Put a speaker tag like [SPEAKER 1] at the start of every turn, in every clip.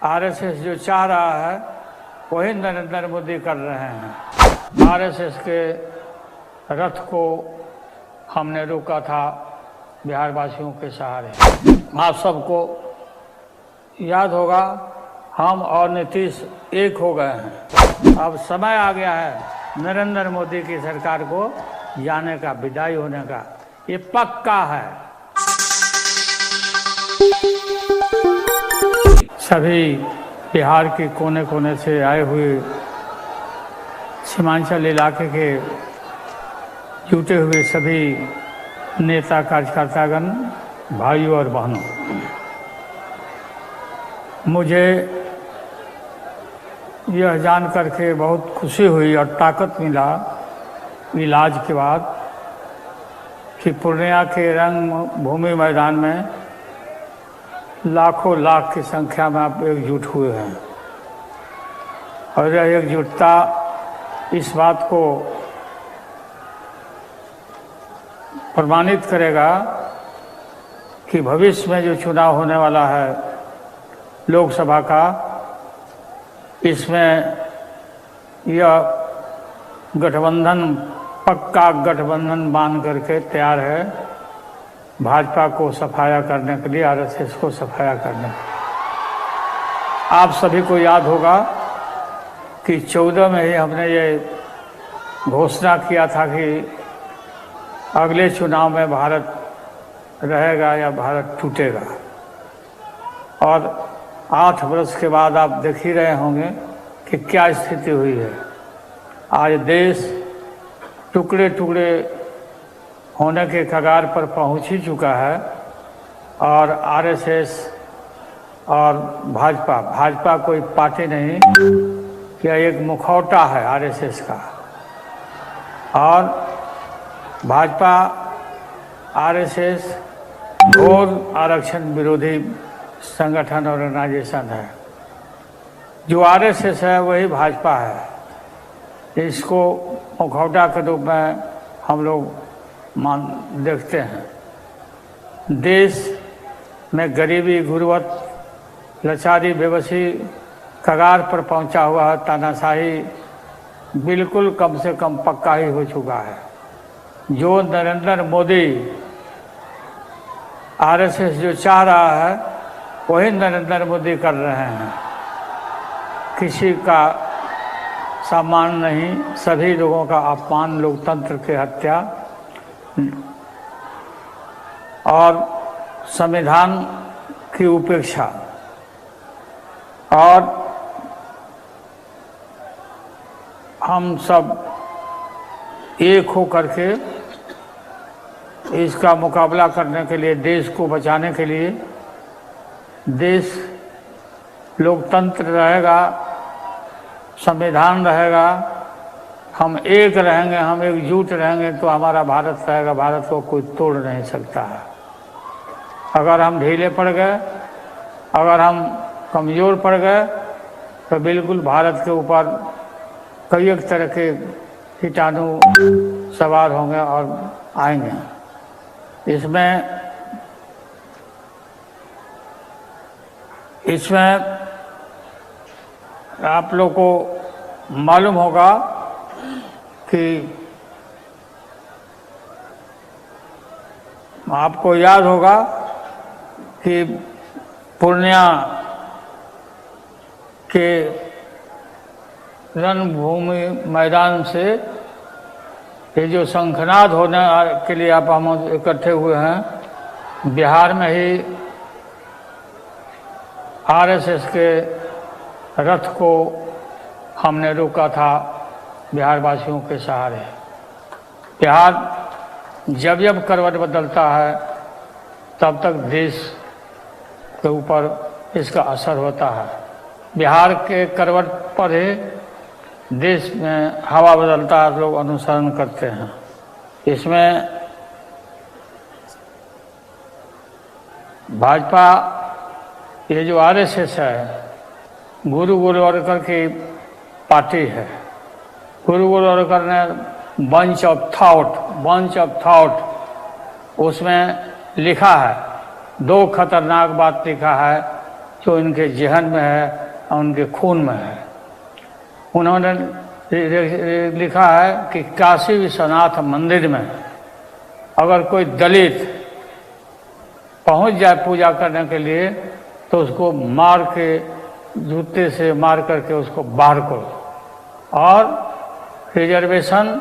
[SPEAKER 1] RSS जो चाह रहा है वही नरेंद्र मोदी कर रहे हैं। आरएसएस के रथ को हमने रोका था बिहार वासियों के सहारे। आप सबको याद होगा, हम और नीतीश एक हो गए हैं। अब समय आ गया है नरेंद्र मोदी की सरकार को जाने का, विदाई होने का, ये पक्का है। सभी बिहार के कोने कोने से आए हुए सीमांचल इलाके के जुटे हुए सभी नेता कार्यकर्तागण, भाइयों और बहनों, मुझे यह जान करके बहुत खुशी हुई और ताकत मिला इलाज के बाद कि पूर्णिया के रंग भूमि मैदान में लाखों लाख की संख्या में आप एकजुट हुए हैं। और यह एकजुटता इस बात को प्रमाणित करेगा कि भविष्य में जो चुनाव होने वाला है लोकसभा का, इसमें यह गठबंधन, पक्का गठबंधन बांध करके तैयार है भाजपा को सफाया करने के लिए, आरएसएस को सफाया करने के लिए। आप सभी को याद होगा कि 14 में ही हमने ये घोषणा किया था कि अगले चुनाव में भारत रहेगा या भारत टूटेगा। और 8 वर्ष के बाद आप देख ही रहे होंगे कि क्या स्थिति हुई है। आज देश टुकड़े टुकड़े होने के कगार पर पहुंच ही चुका है। और आरएसएस और भाजपा कोई पार्टी नहीं, यह एक मुखौटा है आरएसएस का। और भाजपा आरएसएस घोर आरक्षण विरोधी संगठन ऑर्गेनाइजेशन है। जो आरएसएस है वही भाजपा है। इसको मुखौटा के रूप में हम लोग देखते हैं। देश में गरीबी, गुर्बत, लाचारी, बेबसी कगार पर पहुंचा हुआ है। तानाशाही बिल्कुल कम से कम पक्का ही हो चुका है। जो नरेंद्र मोदी, आरएसएस जो चाह रहा है वही नरेंद्र मोदी कर रहे हैं। किसी का सम्मान नहीं, सभी लोगों का अपमान, लोकतंत्र की हत्या और संविधान की उपेक्षा। और हम सब एक हो करके इसका मुकाबला करने के लिए, देश को बचाने के लिए, देश लोकतंत्र रहेगा, संविधान रहेगा, हम एक रहेंगे, हम एकजुट रहेंगे तो हमारा भारत रहेगा। भारत को कोई तोड़ नहीं सकता है। अगर हम ढीले पड़ गए, अगर हम कमज़ोर पड़ गए तो बिल्कुल भारत के ऊपर कई एक तरह के कीटाणु सवार होंगे और आएंगे। इसमें आप लोग को मालूम होगा कि आपको याद होगा कि पूर्णिया के रणभूमि मैदान से ये जो शंखनाद होने के लिए आप हम इकट्ठे हुए हैं, बिहार में ही आरएसएस के रथ को हमने रोका था बिहार वासियों के सहारे। बिहार जब जब करवट बदलता है तब तक देश के ऊपर इसका असर होता है। बिहार के करवट पर ही देश में हवा बदलता है, लोग अनुसरण करते हैं। इसमें भाजपा, ये जो आरएसएस है, गुरु गोलवलकर की पार्टी है। गुरु गोलवलकर ने बंच ऑफ थॉट उसमें लिखा है, 2 खतरनाक बात लिखा है जो इनके जहन में है और उनके खून में है। उन्होंने लिखा है कि काशी विश्वनाथ मंदिर में अगर कोई दलित पहुंच जाए पूजा करने के लिए तो उसको मार के, जूते से मार करके उसको बाहर करो और रिजर्वेशन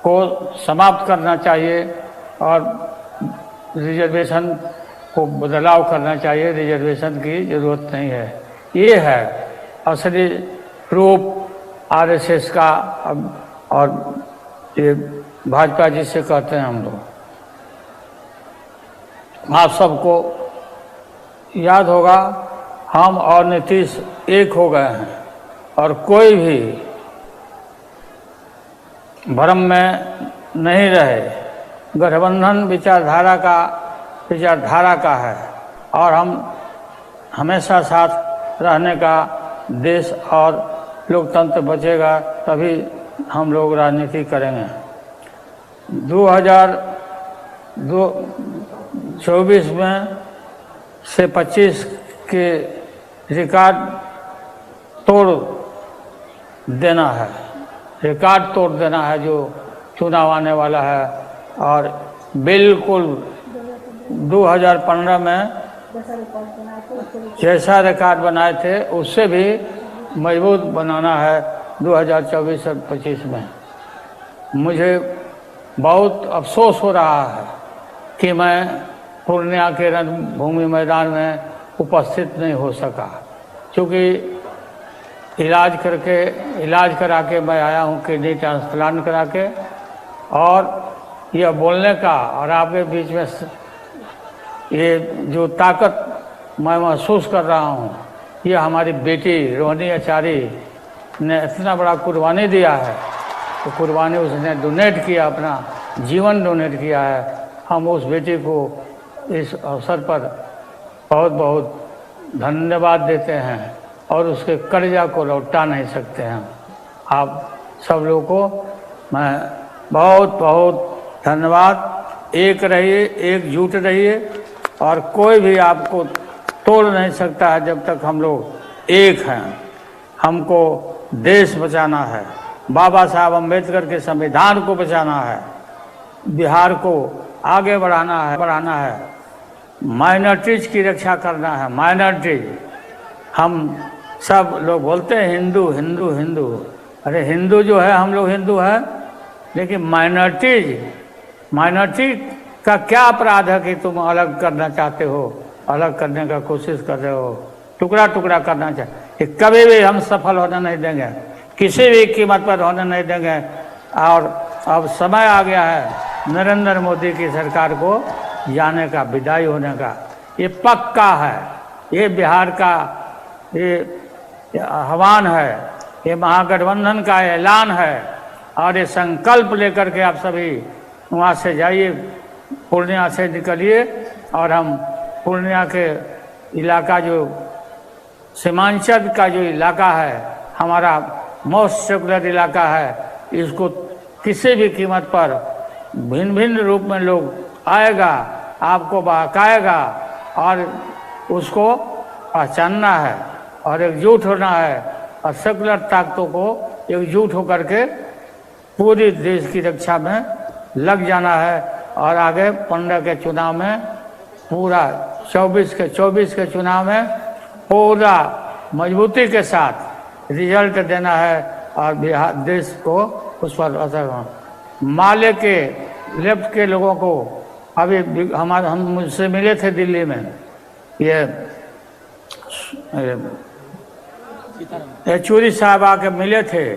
[SPEAKER 1] को समाप्त करना चाहिए और रिजर्वेशन को बदलाव करना चाहिए। रिजर्वेशन की ज़रूरत नहीं है। ये है असली रूप आरएसएस का और ये भाजपा जिसे कहते हैं हम लोग। आप सबको याद होगा हम और नीतीश एक हो गए हैं और कोई भी भ्रम में नहीं रहे। गठबंधन विचारधारा का है और हम हमेशा साथ रहने का, देश और लोकतंत्र बचेगा तभी हम लोग राजनीति करेंगे। 2024 में से 25 के रिकॉर्ड तोड़ देना है, रिकॉर्ड तोड़ देना है जो चुनाव आने वाला है। और बिल्कुल 2015 में जैसा रिकॉर्ड बनाए थे उससे भी मजबूत बनाना है 2024 और 25 में। मुझे बहुत अफसोस हो रहा है कि मैं पूर्णिया के रणभूमि मैदान में उपस्थित नहीं हो सका, क्योंकि इलाज करा के मैं आया हूँ, किडनी ट्रांसप्लांट करा के। और यह बोलने का और आपके बीच में ये जो ताकत मैं महसूस कर रहा हूँ, ये हमारी बेटी रोहिणी आचार्य ने इतना बड़ा कुर्बानी दिया है। तो कुर्बानी उसने डोनेट किया, अपना जीवन डोनेट किया है। हम उस बेटी को इस अवसर पर बहुत बहुत धन्यवाद देते हैं और उसके कर्जा को लौटा नहीं सकते हैं। आप सब लोगों को मैं बहुत बहुत धन्यवाद। एक रहिए, एकजुट रहिए और कोई भी आपको तोड़ नहीं सकता है जब तक हम लोग एक हैं। हमको देश बचाना है, बाबा साहब अम्बेडकर के संविधान को बचाना है, बिहार को आगे बढ़ाना है, माइनॉरिटीज़ की रक्षा करना है। माइनॉरिटीज, हम सब लोग बोलते हैं हिंदू हिंदू हिंदू, अरे हिंदू जो है हम लोग हिंदू हैं, लेकिन माइनॉरिटी का क्या अपराध है कि तुम अलग करना चाहते हो, अलग करने का कोशिश कर रहे हो, टुकड़ा टुकड़ा करना चाहते। कभी भी हम सफल होने नहीं देंगे, किसी भी कीमत पर होने नहीं देंगे। और अब समय आ गया है नरेंद्र मोदी की सरकार को जाने का, विदाई होने का। ये पक्का है, ये बिहार का ये आह्वान है, ये महागठबंधन का ऐलान है। और ये संकल्प लेकर के आप सभी वहाँ से जाइए, पूर्णिया से निकलिए और हम पूर्णिया के इलाका जो सीमांचल का जो इलाका है, हमारा मोस्ट सेकुलर इलाका है, इसको किसी भी कीमत पर भिन्न भिन्न रूप में लोग आएगा, आपको बहकाएगा और उसको पहचानना है और एकजुट होना है और सेकुलर ताकतों को एकजुट होकर के पूरी देश की रक्षा में लग जाना है। और आगे 15 के चुनाव में पूरा 24 के चुनाव में पूरा मजबूती के साथ रिजल्ट देना है और बिहार देश को उस पर असर। माले के लेफ्ट के लोगों को अभी हम मुझसे मिले थे दिल्ली में, ये येचूरी साहब आके मिले थे,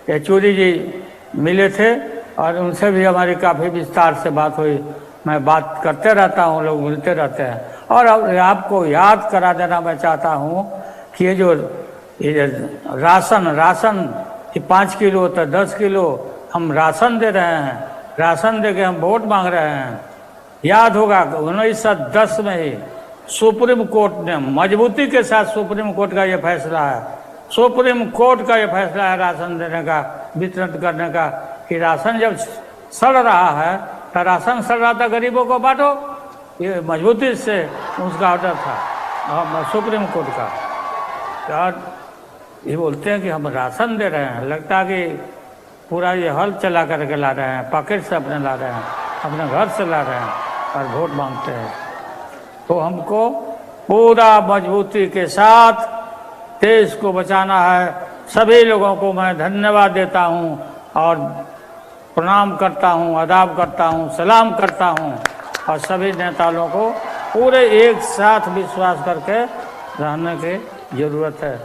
[SPEAKER 1] येचूरी जी मिले थे और उनसे भी हमारी काफ़ी विस्तार से बात हुई। मैं बात करते रहता हूँ, लोग मिलते रहते हैं। और अब आपको याद करा देना मैं चाहता हूँ कि ये जो राशन ये 5 किलो तो 10 किलो हम राशन दे रहे हैं, राशन दे के हम वोट मांग रहे हैं। याद होगा 1910 में ही सुप्रीम कोर्ट ने मजबूती के साथ, सुप्रीम कोर्ट का ये फैसला है, सुप्रीम कोर्ट का ये फैसला है राशन देने का, वितरण करने का, कि राशन जब सड़ रहा है तो राशन सड़ रहा था, गरीबों को बांटो। ये मजबूती से उसका ऑर्डर था। सुप्रीम कोर्ट का। यार ये बोलते हैं कि हम राशन दे रहे हैं, लगता है कि पूरा ये हल चला करके ला रहे हैं, पॉकेट से अपने ला रहे हैं, अपने घर से ला रहे हैं और वोट मांगते हैं। तो हमको पूरा मजबूती के साथ देश को बचाना है। सभी लोगों को मैं धन्यवाद देता हूं और प्रणाम करता हूं, आदाब करता हूं, सलाम करता हूं और सभी नेताओं को पूरे एक साथ विश्वास करके रहने की जरूरत है।